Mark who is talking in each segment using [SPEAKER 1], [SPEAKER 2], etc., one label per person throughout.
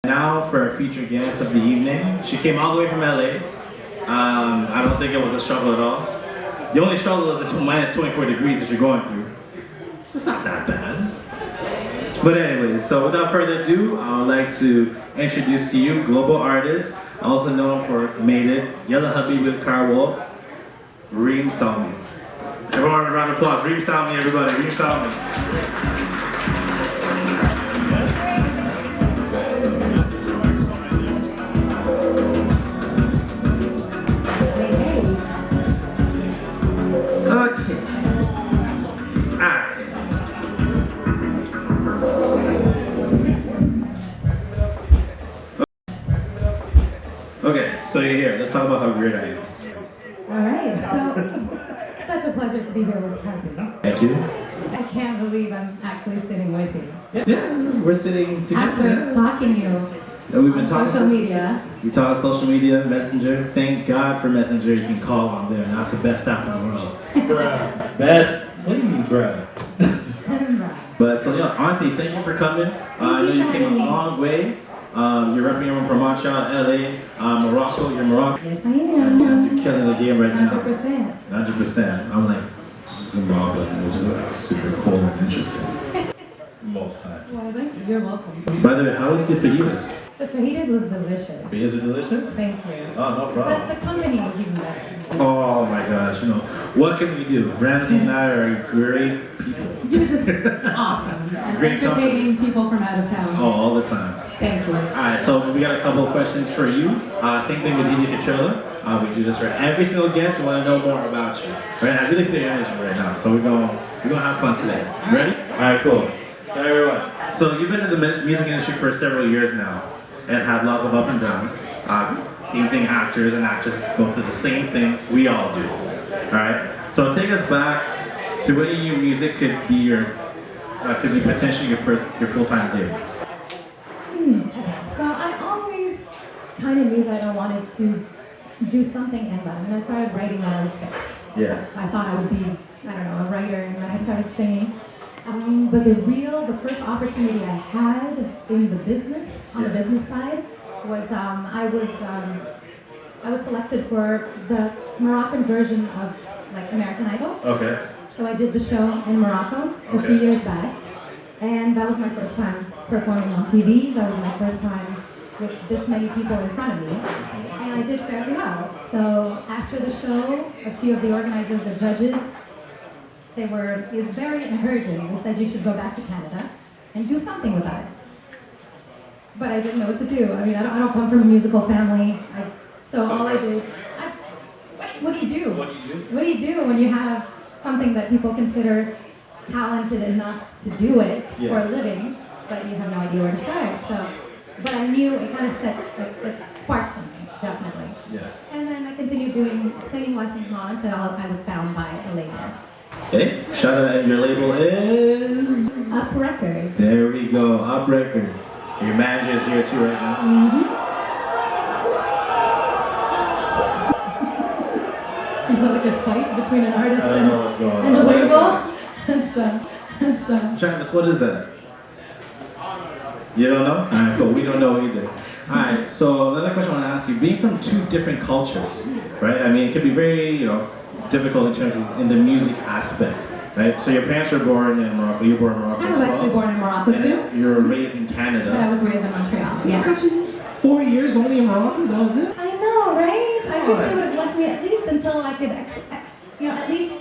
[SPEAKER 1] Now for our featured guest of the evening. She came all the way from LA. I don't think it was a struggle at all. The only struggle is the minus 24 degrees that you're going through. It's not that bad. But anyways, so without further ado, I would like to introduce to you global artist, also known for Made It, Yallah Habibi with Karl Wolf, Rime Salmi. Everyone, a round of applause. Rime Salmi, everybody. Rime Salmi. Okay, so you're here. Let's talk about how great I am.
[SPEAKER 2] Alright, so such a pleasure to be here with Kathy.
[SPEAKER 1] Thank you.
[SPEAKER 2] I can't believe I'm actually sitting with you.
[SPEAKER 1] Yeah, we're sitting together.
[SPEAKER 2] After stalking you
[SPEAKER 1] we've been
[SPEAKER 2] on social media.
[SPEAKER 1] We talk social media, Messenger. Thank God for Messenger. You can call on there, and that's the best app in the world. Bruh. Best? What do you mean, bruh? But so yeah, honestly, thank you for coming. I know you came a long way. You're representing from Montreal, LA, Morocco. You're Moroccan.
[SPEAKER 2] Yes, I am.
[SPEAKER 1] And you're killing the game right now.
[SPEAKER 2] 100%.
[SPEAKER 1] 100%. I'm like Zimbabwe, which is like super cool and interesting. Most times.
[SPEAKER 2] Well, thank you. You're welcome.
[SPEAKER 1] By the way, how was the fajitas?
[SPEAKER 2] The fajitas was delicious.
[SPEAKER 1] Fajitas were delicious?
[SPEAKER 2] Thank you.
[SPEAKER 1] Oh, no problem.
[SPEAKER 2] But the company was even better.
[SPEAKER 1] Oh my gosh, you know, what can we do? Ramsey and I are great people.
[SPEAKER 2] You're just awesome.
[SPEAKER 1] Great
[SPEAKER 2] entertaining people from out of town.
[SPEAKER 1] Oh, all the time.
[SPEAKER 2] Thank you.
[SPEAKER 1] Alright, so we got a couple of questions for you. Same thing with DJ Katrilla. We do this for every single guest. We want to know more about you. Right? I really feel your energy right now, so we're gonna have fun today. Ready? Alright, cool. So everyone, so you've been in the music industry for several years now and had lots of up and downs. Same thing, actors and actresses go through the same thing we all do. Alright? So take us back to when you knew music could be could be potentially your full-time gig.
[SPEAKER 2] So I always kind of knew that I wanted to do something in that. I mean, I started writing when I was 6.
[SPEAKER 1] Yeah.
[SPEAKER 2] I thought I would be, I don't know, a writer, and then I started singing. But the first opportunity I had in the business, on the business side, was I was selected for the Moroccan version of like American Idol.
[SPEAKER 1] Okay.
[SPEAKER 2] So I did the show in Morocco a few years back, and that was my first time performing on TV. That was my first time with this many people in front of me, and I did fairly well. So after the show, a few of the organizers, the judges, they were very encouraging. They said you should go back to Canada and do something with that. But I didn't know what to do. I mean, I don't come from a musical family. All I did, what do you do? What do you do when you have something that people consider talented enough to do it for a living, but you have no idea where to start? But I knew it kind of it sparked something, definitely. Yeah. And then I continued doing singing lessons and all until I was found by a label.
[SPEAKER 1] Okay, shout out, and your label is?
[SPEAKER 2] Up Records.
[SPEAKER 1] There we go, Up Records. Your manager is here too right now.
[SPEAKER 2] Is that like a fight between an artist and a label?
[SPEAKER 1] Travis, what is that? You don't know? Alright, cool. We don't know either. Alright, so another question I want to ask you. Being from two different cultures, right? I mean, it can be very, difficult in terms of in the music aspect, right? So your parents were born in Morocco. You were born in Morocco.
[SPEAKER 2] I was actually born in Morocco too.
[SPEAKER 1] You were raised in Canada.
[SPEAKER 2] But I was raised in Montreal. Yeah.
[SPEAKER 1] Got you 4 years only in Morocco. That was it.
[SPEAKER 2] I know, right? I wish they would have left me at least until I could, at least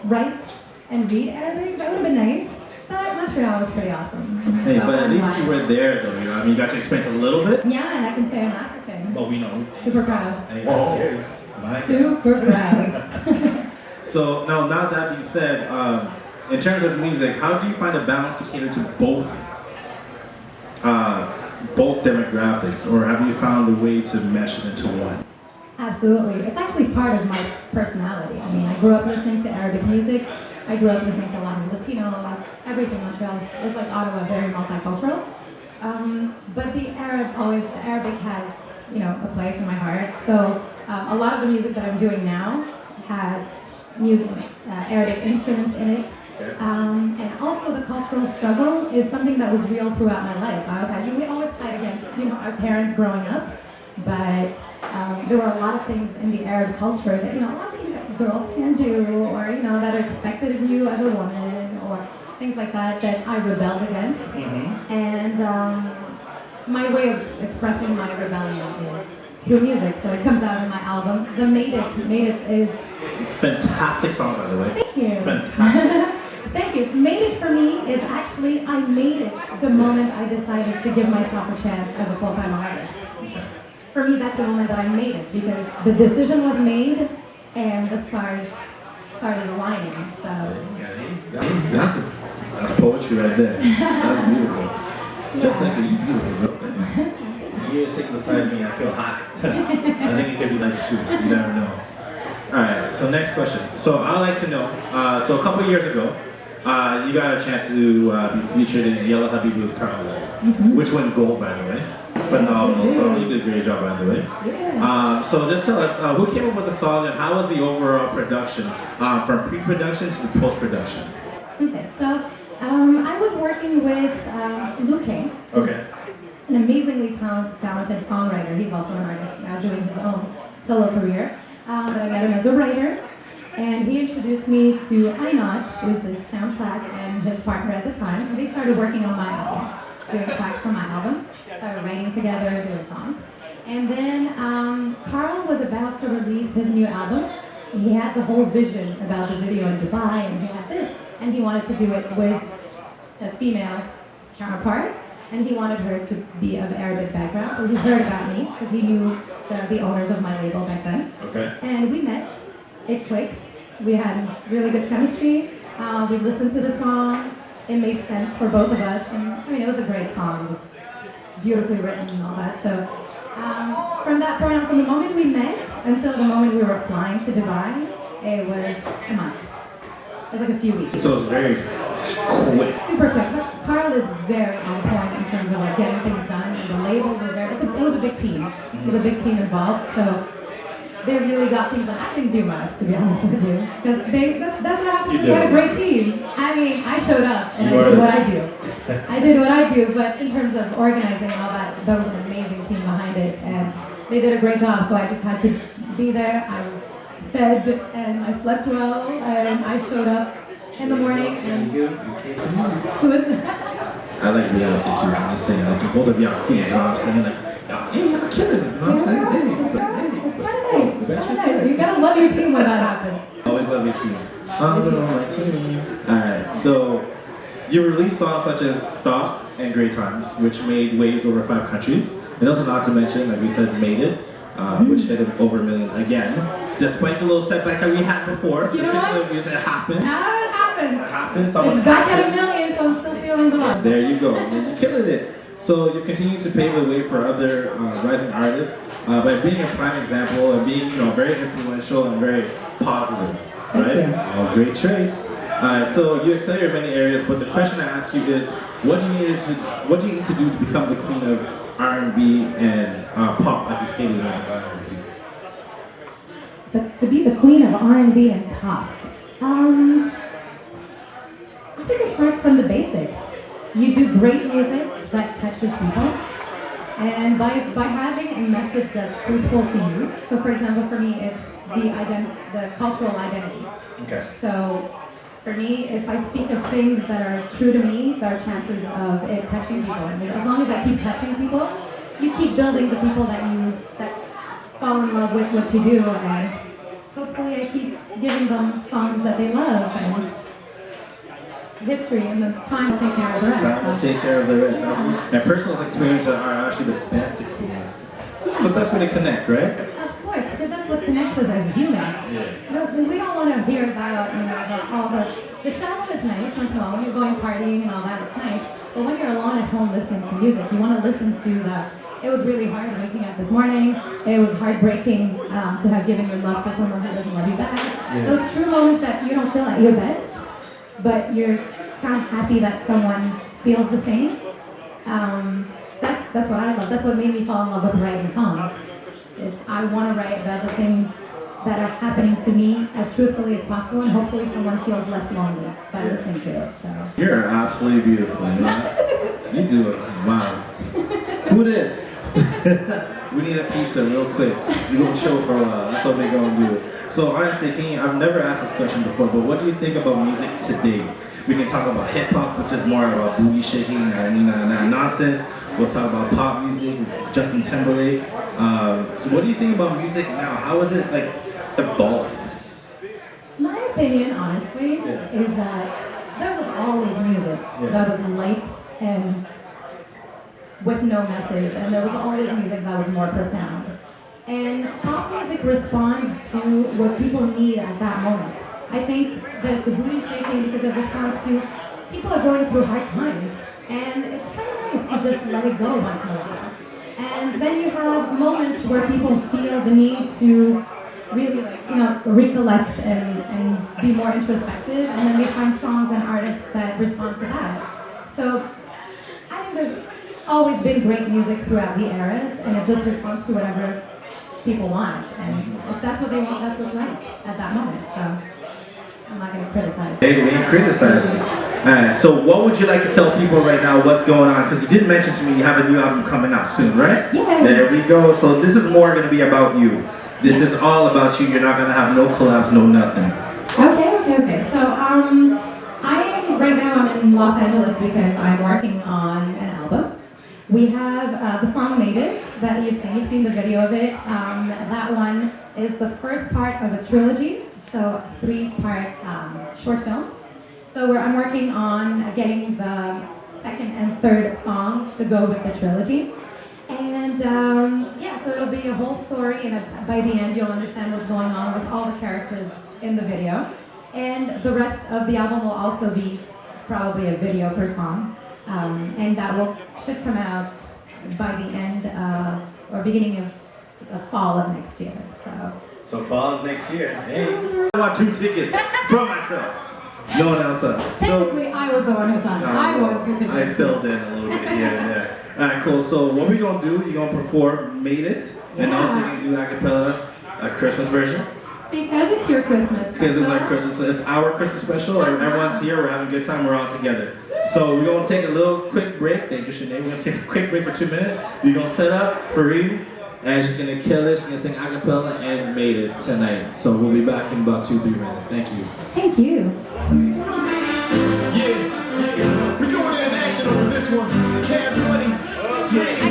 [SPEAKER 2] write and read Arabic. That would have been nice. But Montreal was pretty awesome.
[SPEAKER 1] Hey, but at least you were there though, I mean, you got to experience a little bit.
[SPEAKER 2] Yeah, and I can say I'm African.
[SPEAKER 1] But we know.
[SPEAKER 2] Super proud.
[SPEAKER 1] Hey,
[SPEAKER 2] super proud.
[SPEAKER 1] So now that being said, in terms of music, how do you find a balance to cater to both demographics, or have you found a way to mesh it into one?
[SPEAKER 2] Absolutely. It's actually part of my personality. I mean, I grew up listening to Arabic music. I grew up listening to a lot of Latino, everything. Montreal is like Ottawa, very multicultural. But the Arabic has, a place in my heart. So a lot of the music that I'm doing now has Arabic instruments in it. And also the cultural struggle is something that was real throughout my life. We always fight against our parents growing up, but there were a lot of things in the Arab culture that, a lot of things that girls can do, or, that are expected of you as a woman, or things like that I rebelled against. And my way of expressing my rebellion is through music, so it comes out in my album. The Made It is...
[SPEAKER 1] Fantastic song, by the way.
[SPEAKER 2] Thank you.
[SPEAKER 1] Fantastic.
[SPEAKER 2] Thank you. Made It for me is actually, I made it the moment I decided to give myself a chance as a full-time artist. For me, that's the moment that I made it, because the decision was made and the stars started aligning, so...
[SPEAKER 1] That's poetry right there. That's beautiful. Just like you beautiful. You're sitting beside me, I feel hot. I think it could be nice too, you never know. Alright, so next question. So I'd like to know, so a couple years ago, you got a chance to be featured in Yallah Habibi with Karl Wolf, which went gold, by the way. Phenomenal song, you did a great job, by the way. So just tell us, who came up with the song and how was the overall production, from pre-production to the post-production?
[SPEAKER 2] Okay, so I was working with Luque, who's an amazingly talented songwriter. He's also an artist now doing his own solo career. But I met him as a writer, and he introduced me to Einach, who's his soundtrack and his partner at the time. And they started working on my album, doing tracks for my album, started writing together, doing songs. And then Karl was about to release his new album. He had the whole vision about the video in Dubai, and he had this, and he wanted to do it with a female counterpart, and he wanted her to be of Arabic background, so he heard about me, because he knew the owners of my label back then. And we met, it clicked, we had really good chemistry, we listened to the song, it made sense for both of us, and I mean, it was a great song, it was beautifully written and all that, so from that point on, from the moment we met until the moment we were flying to Dubai, it was a month. It was like a few weeks.
[SPEAKER 1] So it was very quick.
[SPEAKER 2] Super quick. But Karl is very on point in terms of like getting things done. And the label was it was a big team. It was a big team involved. So they really got things done. I didn't do much, to be honest with you, because that's what happens when you have a great team. I mean, I showed up and I did what I do. I did what I do, but in terms of organizing and all that, there was an amazing team behind it, and they did a great job. So I just had to be there. I was fed and I slept well, and I showed up in the morning. And who was that?
[SPEAKER 1] I like Beyonce too. I'm just saying, like, both of y'all queens, you know what I'm saying? Like, y'all killing it, you know what I'm saying? Hey, it's kind of nice.
[SPEAKER 2] You gotta love your team when that happens.
[SPEAKER 1] Always love your team. I'm on my team. Alright, so you released songs such as Stop and Great Times, which made waves over 5 countries. And also not to mention, like we said, Made It, which hit over 1 million again. Despite the little setback that we had before, the 6 million views, it happens.
[SPEAKER 2] It happens.
[SPEAKER 1] It happens. Someone
[SPEAKER 2] it's back at 1 million, so I'm still feeling the love.
[SPEAKER 1] There you go. You're killing it. So you continue to pave the way for other rising artists by being a prime example and being, very influential and very positive, right? All great traits. So you excel in many areas, but the question I ask you is, what do you need to do to become the queen of R&B and pop, like you stated on
[SPEAKER 2] But to be the queen of R&B and pop, I think it starts from the basics. You do great music that touches people, and by having a message that's truthful to you. So, for example, for me, it's the cultural identity.
[SPEAKER 1] Okay.
[SPEAKER 2] So, for me, if I speak of things that are true to me, there are chances of it touching people. And as long as I keep touching people, you keep building the people that fall in love with what you do, and hopefully I keep giving them songs that they love, and history, and the time will take care of the rest.
[SPEAKER 1] Time will take care of the rest, absolutely. And personal experiences are actually the best experiences. It's the best way to connect, right?
[SPEAKER 2] Of course, because that's what connects us as humans. We don't want to hear about, all the shallow is nice once in a while. When you're going partying and all that, it's nice. But when you're alone at home listening to music, you want to listen to it was really hard waking up this morning. It was heartbreaking to have given your love to someone who doesn't love you back. Those true moments that you don't feel at your best, but you're kind of happy that someone feels the same. That's what I love. That's what made me fall in love with writing songs. Is I want to write about the things that are happening to me as truthfully as possible, and hopefully someone feels less lonely by listening to it. So
[SPEAKER 1] you're absolutely beautiful. You do it. Wow. Who this? We need a pizza real quick. We're gonna chill for a while. That's what we're gonna do. So honestly, I've never asked this question before, but what do you think about music today? We can talk about hip hop, which is more about booty shaking and nonsense. We'll talk about pop music, Justin Timberlake. So what do you think about music now? How is it like evolved?
[SPEAKER 2] My opinion, honestly, is that there was always music that was light and with no message, and there was always music that was more profound. And pop music responds to what people need at that moment. I think there's the booty shaking because it responds to people are going through hard times, and it's kind of nice to just let it go once in a while. And then you have moments where people feel the need to really recollect and be more introspective, and then they find songs and artists that respond to that. So I think there's always been great music throughout the eras, and it just responds to whatever people want. And if that's what they want, that's what's right at that moment. So I'm not going to criticize.
[SPEAKER 1] Hey, we ain't criticizing. Alright, so what would you like to tell people right now what's going on? Because you did mention to me you have a new album coming out soon, right?
[SPEAKER 2] Yeah.
[SPEAKER 1] There we go. So this is more going to be about you. This is all about you. You're not going to have no collabs, no nothing.
[SPEAKER 2] Okay. So right now I'm in Los Angeles because I'm working on an album. We have the song Made It that you've seen. You've seen the video of it. That one is the first part of a trilogy, so a 3-part short film. So I'm working on getting the second and third song to go with the trilogy. And so it'll be a whole story, and by the end you'll understand what's going on with all the characters in the video. And the rest of the album will also be probably a video per song. And that should come out by the end or beginning of the fall of next year.
[SPEAKER 1] So fall of next year. Hey, I want 2 tickets for myself. No one else.
[SPEAKER 2] Technically, I was the one who signed it. I wanted 2 tickets.
[SPEAKER 1] I filled in a little bit here and there. Alright, cool. So what we gonna do? You're gonna perform "Made It," and also you can do acapella, a Christmas version.
[SPEAKER 2] Because it's your Christmas special.
[SPEAKER 1] Because it's our Christmas, it's our Christmas special. Everyone's here. We're having a good time. We're all together. So we're gonna take a little quick break. Thank you, Sinead. We're gonna take a quick break for 2 minutes. We're gonna set up for Rime, and she's gonna kill it. She's gonna sing acapella and "Made It" tonight. So we'll be back in about 2-3 minutes. Thank you.
[SPEAKER 2] Thank you.
[SPEAKER 3] Yeah, we're going international with this one.